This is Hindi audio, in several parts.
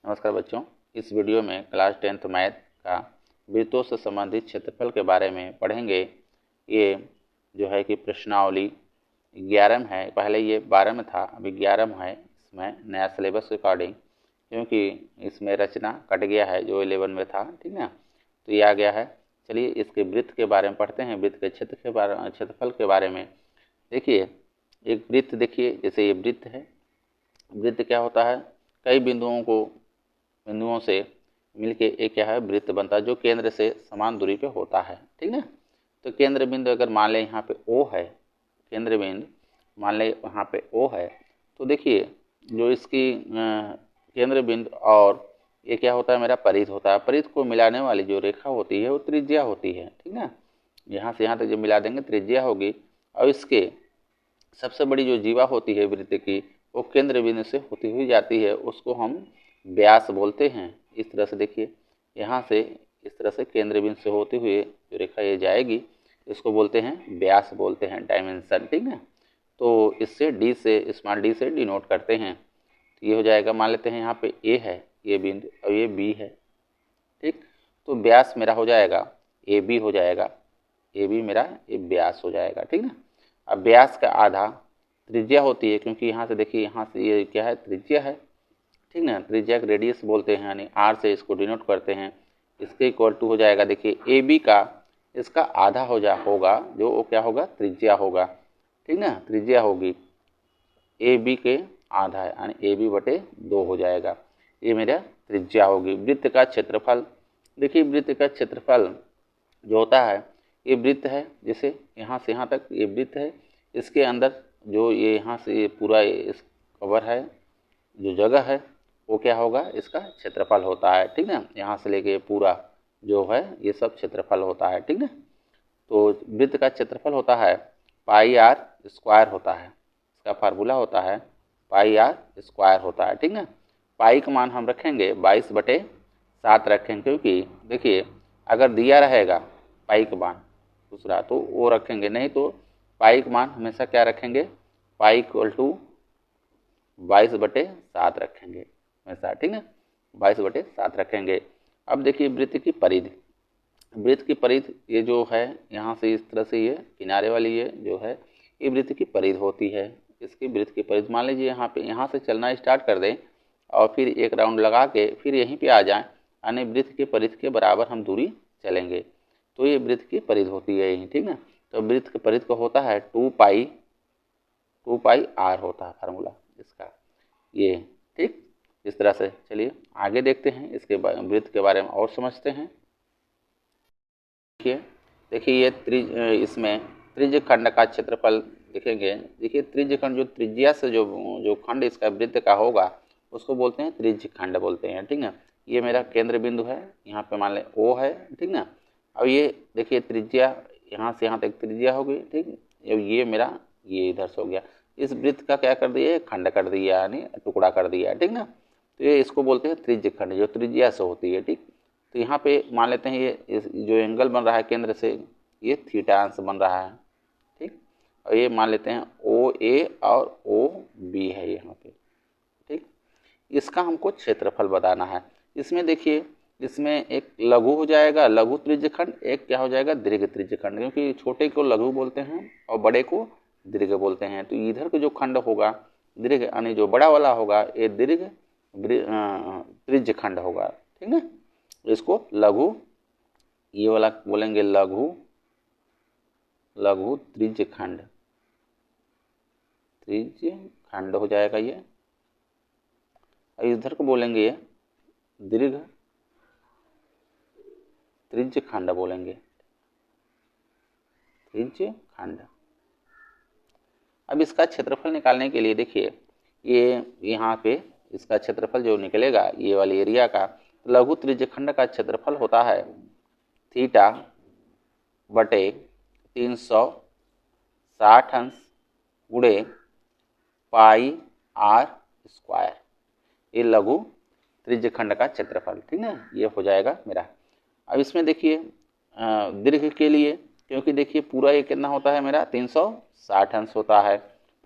नमस्कार बच्चों, इस वीडियो में क्लास 10th मैथ का वृत्तों से संबंधित क्षेत्रफल के बारे में पढ़ेंगे। ये जो है कि प्रश्नावली 11 में है, पहले ये 12 में था, अभी 11 में है। इसमें नया सिलेबस अकॉर्डिंग, क्योंकि इसमें रचना कट गया है जो 11 में था, ठीक ना, तो ये आ गया है। चलिए इसके वृत्त के बारे में पढ़ते हैं, वृत्त के क्षेत्रफल के बारे में। देखिए एक वृत्त, देखिए जैसे ये वृत्त है। वृत्त क्या होता है, कई बिंदुओं से मिलके एक क्या है वृत्त बनता है, जो केंद्र से समान दूरी पे होता है, ठीक ना। तो केंद्र बिंदु अगर मान लें यहाँ पे O है, केंद्र बिंदु मान लें वहाँ पे O है, तो देखिए जो इसकी केंद्र बिंदु और ये क्या होता है मेरा परिध होता है। परिध को मिलाने वाली जो रेखा होती है वो त्रिज्या होती है, ठीक ना। यहाँ से यहाँ तक जब मिला देंगे त्रिज्या होगी, और इसके सबसे बड़ी जो जीवा होती है वृत्त की, वो केंद्र बिंदु से होती हुई जाती है, उसको हम व्यास बोलते हैं। इस तरह से देखिए यहाँ से इस तरह से केंद्र बिंदु से होते हुए जो रेखा ये जाएगी, इसको बोलते हैं व्यास, बोलते हैं डायमेंशन, ठीक है। तो इससे डी से, स्मॉल डी से डिनोट करते हैं। तो ये हो जाएगा, मान लेते हैं यहाँ पे ए है ये बिंदु और ये बी है, ठीक। तो व्यास मेरा हो जाएगा ए बी हो जाएगा, ए बी मेरा ये व्यास हो जाएगा, ठीक ना। अब व्यास का आधा त्रिज्या होती है, क्योंकि यहाँ से देखिए यहाँ से ये क्या है त्रिज्या है, ठीक ना। त्रिज्या का रेडियस बोलते हैं, यानी आर से इसको डिनोट करते हैं। इसके इक्वल टू हो जाएगा, देखिए ए बी का इसका आधा होगा, जो वो क्या होगा त्रिज्या होगा, ठीक ना। त्रिज्या होगी ए बी के आधा है, यानी ए बी बटे 2 हो जाएगा, ये मेरा त्रिज्या होगी। वृत्त का क्षेत्रफल, देखिए वृत्त का क्षेत्रफल जो होता है, ये वृत्त है, जैसे यहाँ से यहाँ तक ये वृत्त है, इसके अंदर जो ये यहाँ से ये पूरा इस कवर है जो जगह है, वो क्या होगा इसका क्षेत्रफल होता है, ठीक ना। यहाँ से लेके पूरा जो है ये सब क्षेत्रफल होता है, ठीक ना। तो वृत्त का क्षेत्रफल होता है पाई आर स्क्वायर होता है, इसका फार्मूला होता है पाई आर स्क्वायर होता है, ठीक ना। पाई का मान हम रखेंगे 22/7 रखेंगे, क्योंकि देखिए अगर दिया रहेगा पाई का मान दूसरा तो वो रखेंगे, नहीं तो पाई का मान हमेशा क्या रखेंगे, पाई इक्वल टू 22/7 रखेंगे हमेशा, ठीक ना। 22/7 रखेंगे। अब देखिए वृत्त की परिधि, वृत्त की परिधि ये जो है यहाँ से इस तरह से ये किनारे वाली ये जो है ये वृत्त की परिधि होती है। इसकी वृत्त की परिधि मान लीजिए यहाँ पे, यहाँ से चलना स्टार्ट कर दें और फिर एक राउंड लगा के फिर यहीं पे आ जाएं, यानी वृत्त की परिधि के बराबर हम दूरी चलेंगे, तो ये वृत्त की परिधि होती है यही, ठीक ना। तो वृत्त की परिधि का होता है 2 पाई आर होता है फार्मूला इसका, ये ठीक। इस तरह से चलिए आगे देखते हैं, इसके वृत्त के बारे में और समझते हैं। देखिए ये इसमें त्रिज्य खंड का क्षेत्रफल देखेंगे। देखिए त्रिज्य खंड जो त्रिज्या से जो खंड इसका वृत्त का होगा उसको बोलते हैं त्रिज्य खंड बोलते हैं, ठीक ना। ये मेरा केंद्र बिंदु है, यहाँ पे मान लें O है, ठीक ना। अब ये देखिए त्रिज्या यहाँ से यहाँ तक त्रिज्या हो गई, ठीक। अब ये मेरा ये इधर से हो गया, इस वृत्त का क्या कर दिया, खंड कर दिया, यानी टुकड़ा कर दिया, ठीक ना। तो ये इसको बोलते हैं त्रिज्य खंड, जो त्रिज्या से होती है, ठीक। तो यहाँ पे मान लेते हैं ये जो एंगल बन रहा है केंद्र से, ये थीटा अंश बन रहा है, ठीक। और ये मान लेते हैं OA और OB है यहाँ पे, ठीक। इसका हमको क्षेत्रफल बताना है। इसमें देखिए इसमें एक लघु हो जाएगा, लघु त्रिज्य खंड, एक क्या हो जाएगा दीर्घ त्रिज्य खंड, क्योंकि छोटे को लघु बोलते हैं और बड़े को दीर्घ बोलते हैं। तो इधर का जो खंड होगा दीर्घ, यानी जो बड़ा वाला होगा ये दीर्घ त्रिज्य खंड होगा, ठीक है। इसको लघु, ये वाला बोलेंगे लघु त्रिज्य खंड, हो जाएगा ये। इधर को बोलेंगे ये दीर्घ त्रिज्य खंड बोलेंगे, त्रिज्य खंड। अब इसका क्षेत्रफल निकालने के लिए देखिए ये यहाँ पे इसका क्षेत्रफल जो निकलेगा ये वाली एरिया का, लघु त्रिज्य खंड का क्षेत्रफल होता है थीटा बटे 360 अंश गुणे पाई आर स्क्वायर, ये लघु त्रिज्य खंड का क्षेत्रफल, ठीक है, ये हो जाएगा मेरा। अब इसमें देखिए दीर्घ के लिए, क्योंकि देखिए पूरा ये कितना होता है मेरा 360 अंश होता है।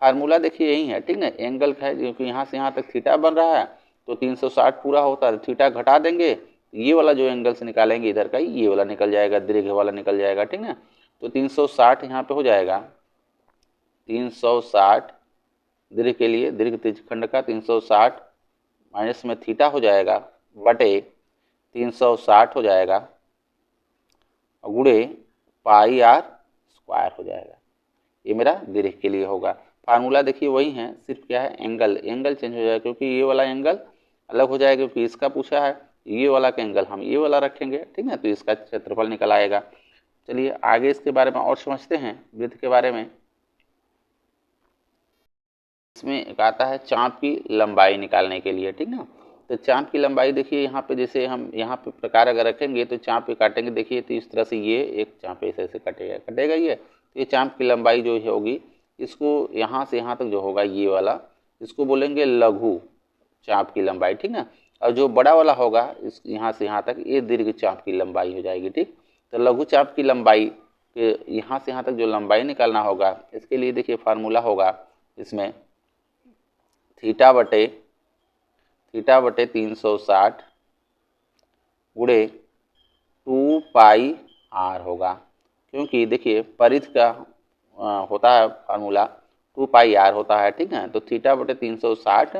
फार्मूला देखिए यही है, ठीक ना, एंगल का है, क्योंकि यहाँ से यहाँ तक थीटा बन रहा है तो 360 पूरा होता है, थीटा घटा देंगे, ये वाला जो एंगल से निकालेंगे इधर का ये वाला निकल जाएगा, दीर्घ वाला निकल जाएगा, ठीक ना। तो 360 यहाँ पे हो जाएगा, 360 दीर्घ के लिए, दीर्घ त्रिज्यखंड का 360 माइनस में थीटा हो जाएगा बटे 360 हो जाएगा और गुणे पाई आर स्क्वायर हो जाएगा। ये मेरा दीर्घ के लिए होगा। फार्मूला देखिए वही है, सिर्फ क्या है एंगल चेंज हो जाएगा, क्योंकि ये वाला एंगल अलग हो जाएगा, क्योंकि इसका पूछा है, ये वाला का एंगल हम ये वाला रखेंगे, ठीक है, तो इसका क्षेत्रफल निकल आएगा। चलिए आगे इसके बारे में और समझते हैं, वृत्त के बारे में। इसमें एक आता है चाप की लंबाई निकालने के लिए, ठीक ना। तो चाप की लंबाई देखिए यहाँ पे, जैसे हम यहाँ पे प्रकार अगर रखेंगे तो चाप पे काटेंगे, देखिए तो इस तरह से ये एक चाप ऐसे ऐसे कटेगा ये, तो ये चाप की लंबाई जो होगी, इसको यहाँ से यहाँ तक जो होगा ये वाला, इसको बोलेंगे लघु चाप की लंबाई, ठीक ना। और जो बड़ा वाला होगा इस यहाँ से यहाँ तक, ये दीर्घ चाप की लंबाई हो जाएगी, ठीक। तो लघु चाप की लंबाई के यहाँ से यहाँ तक जो लंबाई निकालना होगा, इसके लिए देखिए फार्मूला होगा इसमें थीटा बटे 360 गुणे 2 पाई आर होगा, क्योंकि देखिए परिध का होता है फार्मूला 2 पाई आर होता है, ठीक है। तो थीटा बटे 360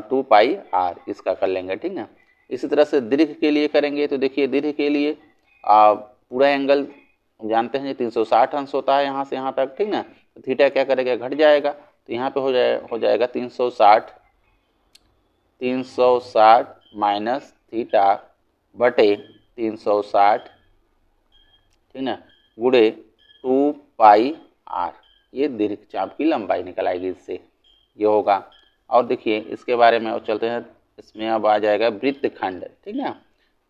2 पाई आर इसका कर लेंगे, ठीक ना। इसी तरह से दीर्घ के लिए करेंगे तो देखिए दीर्घ के लिए पूरा एंगल जानते हैं 360 अंश होता है यहाँ से यहाँ तक, ठीक ना। तो थीटा क्या करेगा, घट जाएगा, तो यहाँ पे हो जाएगा 360 माइनस थीटा बटे 360, ठीक ना, गुणे 2 पाई आर, ये दीर्घ चाप की लंबाई निकल आएगी इससे, ये होगा। और देखिए इसके बारे में और चलते हैं, इसमें अब आ जाएगा वृत्तखंड, ठीक ना।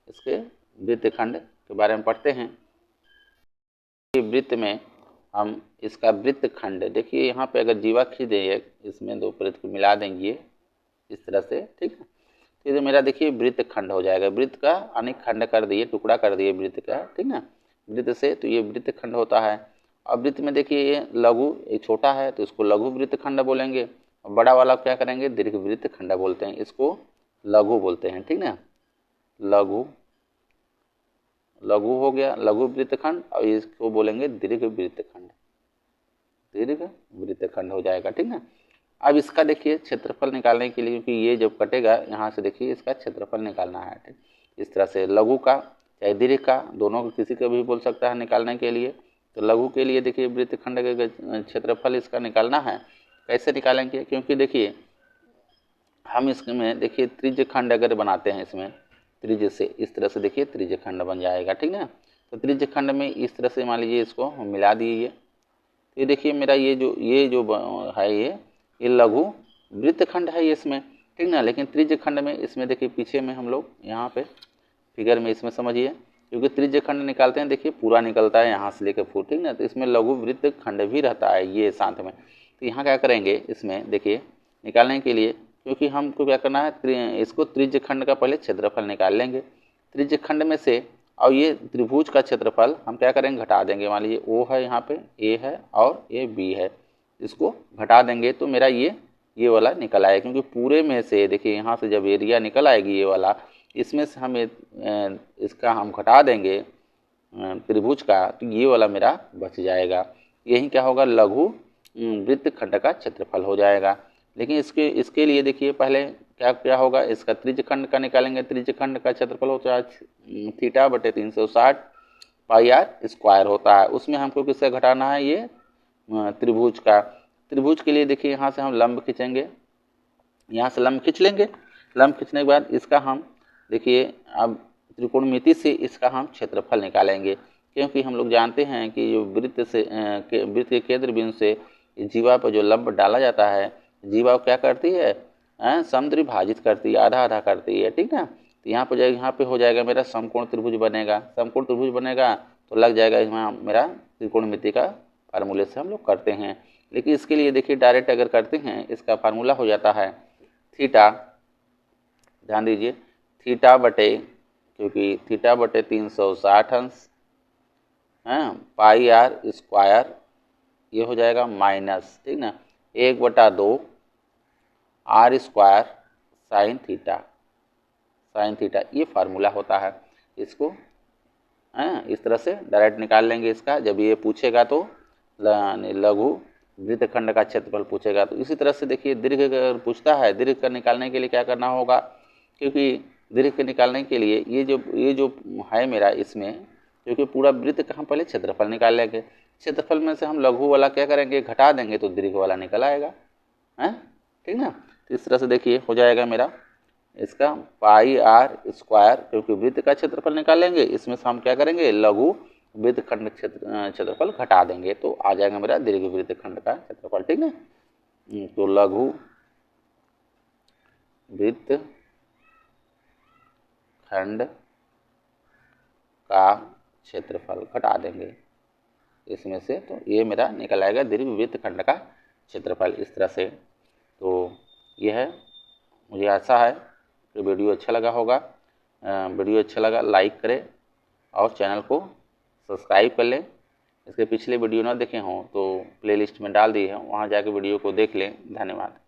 इसके वृत्तखंड के बारे में पढ़ते हैं। वृत्त में हम इसका वृत्तखंड देखिए, यहाँ पे अगर जीवा खींच देंगे, इसमें दो वृत्त को मिला देंगे इस तरह से, ठीक है, तो ये मेरा देखिए वृत्तखंड हो जाएगा। वृत्त का अनेक खंड कर दिए, टुकड़ा कर दिए वृत्त का, ठीक ना, वृत्त से, तो ये वृत्तखंड होता है। अब वृत्त में देखिए ये लघु, ये छोटा है तो इसको लघु वृत्तखंड बोलेंगे, और बड़ा वाला क्या करेंगे, दीर्घ वृत्तखंड बोलते हैं, इसको लघु बोलते हैं, ठीक ना। लघु हो गया लघु वृत्तखंड, और इसको बोलेंगे दीर्घ वृत्तखंड, दीर्घ वृत्तखंड हो जाएगा, ठीक ना। अब इसका देखिए क्षेत्रफल निकालने के लिए, क्योंकि ये जब कटेगा यहाँ से देखिए इसका क्षेत्रफल निकालना है, ठीक। इस तरह से लघु का चाहे दीर्घ का, दोनों को किसी का भी बोल सकता है निकालने के लिए। तो लघु के लिए देखिए वृत्तखंड का क्षेत्रफल इसका निकालना है, कैसे निकालेंगे, क्योंकि देखिए हम इसमें देखिए त्रिज्यखंड अगर बनाते हैं, इसमें त्रिज्य से इस तरह से देखिए त्रिज्यखंड बन जाएगा, ठीक ना। तो त्रिज्यखंड में इस तरह से मान लीजिए इसको हम मिला दिए, तो ये देखिए मेरा ये जो है ये लघु वृत्तखंड है ये इसमें, ठीक ना। लेकिन त्रिज्यखंड में इसमें देखिए पीछे में हम लोग यहाँ पे फिगर में इसमें समझिए, क्योंकि त्रिज्यखंड निकालते हैं देखिए पूरा निकलता है यहाँ से लेकर फुट, ठीक ना। तो इसमें लघु वृत्तखंड भी रहता है ये साथ में। तो यहाँ क्या करेंगे, इसमें देखिए निकालने के लिए, क्योंकि हमको क्या करना है, इसको त्रिज्यखंड का पहले क्षेत्रफल निकाल लेंगे त्रिज्यखंड में से, और ये त्रिभुज का क्षेत्रफल हम क्या करेंगे, घटा देंगे। मान लीजिए ओ है, यहाँ पे ए है और ये बी है, इसको घटा देंगे तो मेरा ये वाला निकल आएगा, क्योंकि पूरे में से देखिए यहाँ से जब एरिया निकल आएगी ये वाला, इसमें से हम इसका हम घटा देंगे त्रिभुज का, तो ये वाला मेरा बच जाएगा। यही क्या होगा, लघु वृत्तखंड का क्षेत्रफल हो जाएगा। लेकिन इसके लिए देखिए पहले क्या होगा, इसका त्रिज्यखंड का निकालेंगे। त्रिज्यखंड का क्षेत्रफल होता है थीटा बटे 360 पाई आर स्क्वायर होता है, उसमें हमको किससे घटाना है, ये त्रिभुज का। त्रिभुज के लिए देखिए यहाँ से हम लंब खींचेंगे, यहाँ से लंब खींच लेंगे। लंब खींचने के बाद इसका हम देखिए अब त्रिकोणमिति से इसका हम क्षेत्रफल निकालेंगे, क्योंकि हम लोग जानते हैं कि जो वृत्त के केंद्र बिंदु से जीवा पर जो लंब डाला जाता है, जीवा क्या करती है, समद्विभाजित करती है, आधा आधा करती है, ठीक ना। तो यहाँ पे हो जाएगा मेरा समकोण त्रिभुज बनेगा। समकोण त्रिभुज बनेगा तो लग जाएगा यहाँ मेरा त्रिकोणमिति का फार्मूले से हम लोग करते हैं। लेकिन इसके लिए देखिए डायरेक्ट अगर करते हैं, इसका फार्मूला हो जाता है थीटा, ध्यान दीजिए थीटा बटे, क्योंकि थीटा बटे 360 अंश पाई आर स्क्वायर, ये हो जाएगा माइनस, ठीक ना, 1/2 आर स्क्वायर साइन थीटा ये फार्मूला होता है। इसको इस तरह से डायरेक्ट निकाल लेंगे इसका, जब ये पूछेगा तो लघु वृत्तखंड का क्षेत्रफल पूछेगा। तो इसी तरह से देखिए दीर्घ अगर पूछता है, दीर्घ का निकालने के लिए क्या करना होगा, क्योंकि दीर्घ के निकालने के लिए ये जो है मेरा, इसमें क्योंकि पूरा वृत्त कहाँ पहले क्षेत्रफल निकाल लेंगे, क्षेत्रफल में से हम लघु वाला क्या करेंगे, घटा देंगे तो दीर्घ वाला निकल आएगा, है ठीक ना। तो इस तरह से देखिए हो जाएगा मेरा इसका पाई आर स्क्वायर, क्योंकि वृत्त का क्षेत्रफल निकालेंगे, इसमें से हम क्या करेंगे, लघु वृत्तखंड क्षेत्रफल घटा देंगे तो आ जाएगा मेरा दीर्घ वृत्तखंड का क्षेत्रफल, ठीक है। तो लघु वृत्तखंड का क्षेत्रफल घटा देंगे इसमें से, तो ये मेरा निकल आएगा दीर्घ वृत्तखंड का क्षेत्रफल इस तरह से। तो यह है, मुझे आशा है कि वीडियो अच्छा लगा होगा। वीडियो अच्छा लगा लाइक करें और चैनल को सब्सक्राइब कर लें। इसके पिछले वीडियो ना देखे हों तो प्लेलिस्ट में डाल दी है, वहाँ जाकर वीडियो को देख लें। धन्यवाद।